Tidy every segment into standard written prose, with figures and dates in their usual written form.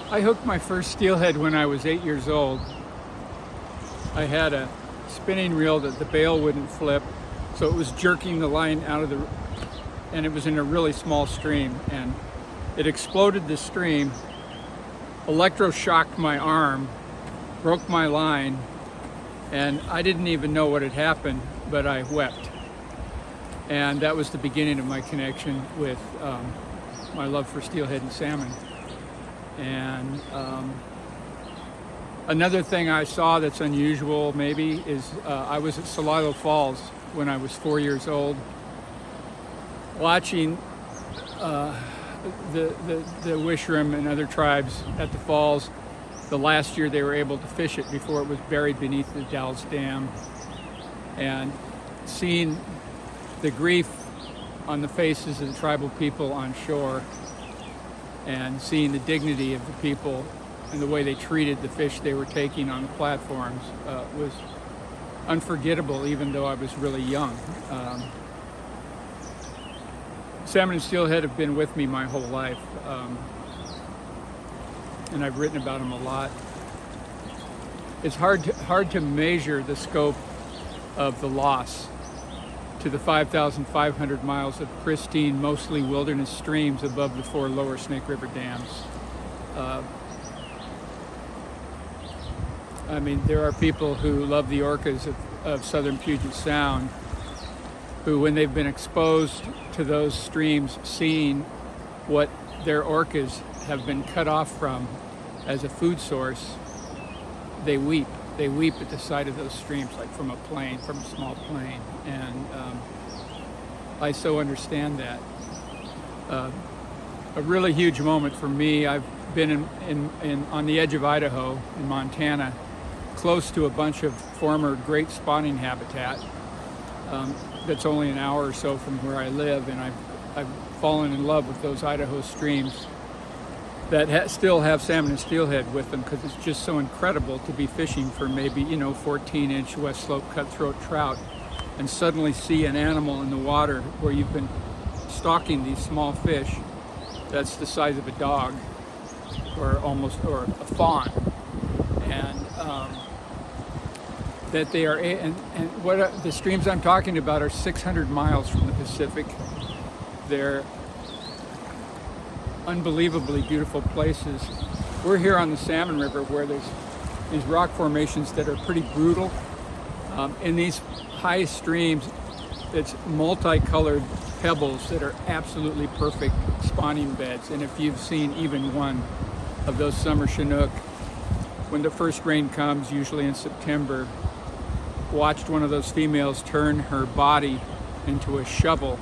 I hooked my first steelhead when I was 8 years old. I had a spinning reel that the bail wouldn't flip, so it was jerking the line out of the, and it was in a really small stream, and it exploded the stream, electroshocked my arm, broke my line, and I didn't even know what had happened, but I wept. And that was the beginning of my connection with my love for steelhead and salmon. And another thing I saw that's unusual maybe is I was at Celilo Falls when I was 4 years old, watching the Wishram and other tribes at the falls. The last year they were able to fish it before it was buried beneath the Dalles Dam, and seeing the grief on the faces of the tribal people on shore, and seeing the dignity of the people and the way they treated the fish they were taking on the platforms was unforgettable, even though I was really young. Salmon and steelhead have been with me my whole life, and I've written about them a lot. It's hard to measure the scope of the loss to the 5,500 miles of pristine, mostly wilderness streams above the 4 lower Snake River dams. I mean, there are people who love the orcas of southern Puget Sound who, when they've been exposed to those streams, seeing what their orcas have been cut off from as a food source, they weep. They weep at the sight of those streams, like from a plane, from a small plane. And I so understand that. A really huge moment for me, I've been on the edge of Idaho, in Montana, close to a bunch of former great spawning habitat that's only an hour or so from where I live, and I've fallen in love with those Idaho streams that still have salmon and steelhead with them, because it's just so incredible to be fishing for maybe 14-inch West Slope cutthroat trout and suddenly see an animal in the water where you've been stalking these small fish that's the size of a dog or a fawn, and that they are, and what the streams I'm talking about are 600 miles from the Pacific. They're unbelievably beautiful places. We're here on the Salmon River, where there's these rock formations that are pretty brutal. In these high streams, it's multicolored pebbles that are absolutely perfect spawning beds. And if you've seen even one of those summer Chinook, when the first rain comes, usually in September, watched one of those females turn her body into a shovel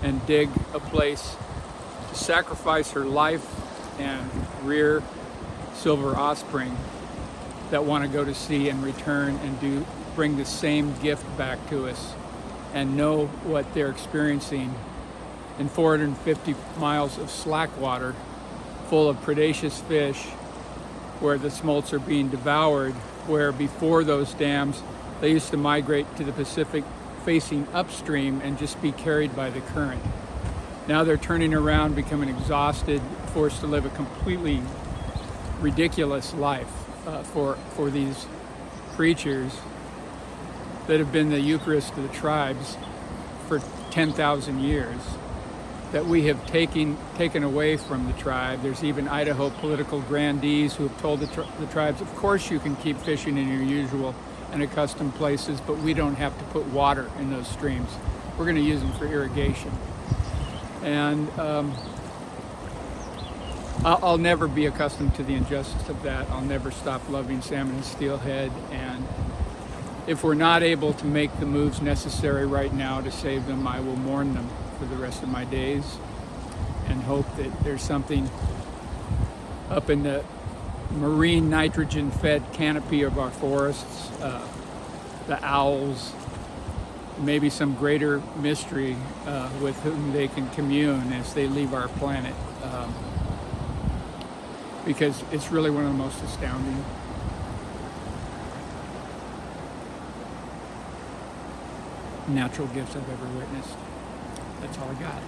and dig a place to sacrifice her life and rear silver osprey that want to go to sea and return and bring the same gift back to us, and know what they're experiencing in 450 miles of slackwater full of predaceous fish, where the smolts are being devoured, where before those dams they used to migrate to the Pacific facing upstream and just be carried by the current. Now they're turning around, becoming exhausted, forced to live a completely ridiculous life for these creatures that have been the Eucharist of the tribes for 10,000 years, that we have taken away from the tribe. There's even Idaho political grandees who have told the tribes, of course you can keep fishing in your usual and accustomed places, but we don't have to put water in those streams. We're going to use them for irrigation. And I'll never be accustomed to the injustice of that. I'll never stop loving salmon and steelhead. And if we're not able to make the moves necessary right now to save them, I will mourn them for the rest of my days and hope that there's something up in the marine nitrogen-fed canopy of our forests, the owls, maybe some greater mystery with whom they can commune as they leave our planet, because it's really one of the most astounding. Natural gifts I've ever witnessed. That's all I got.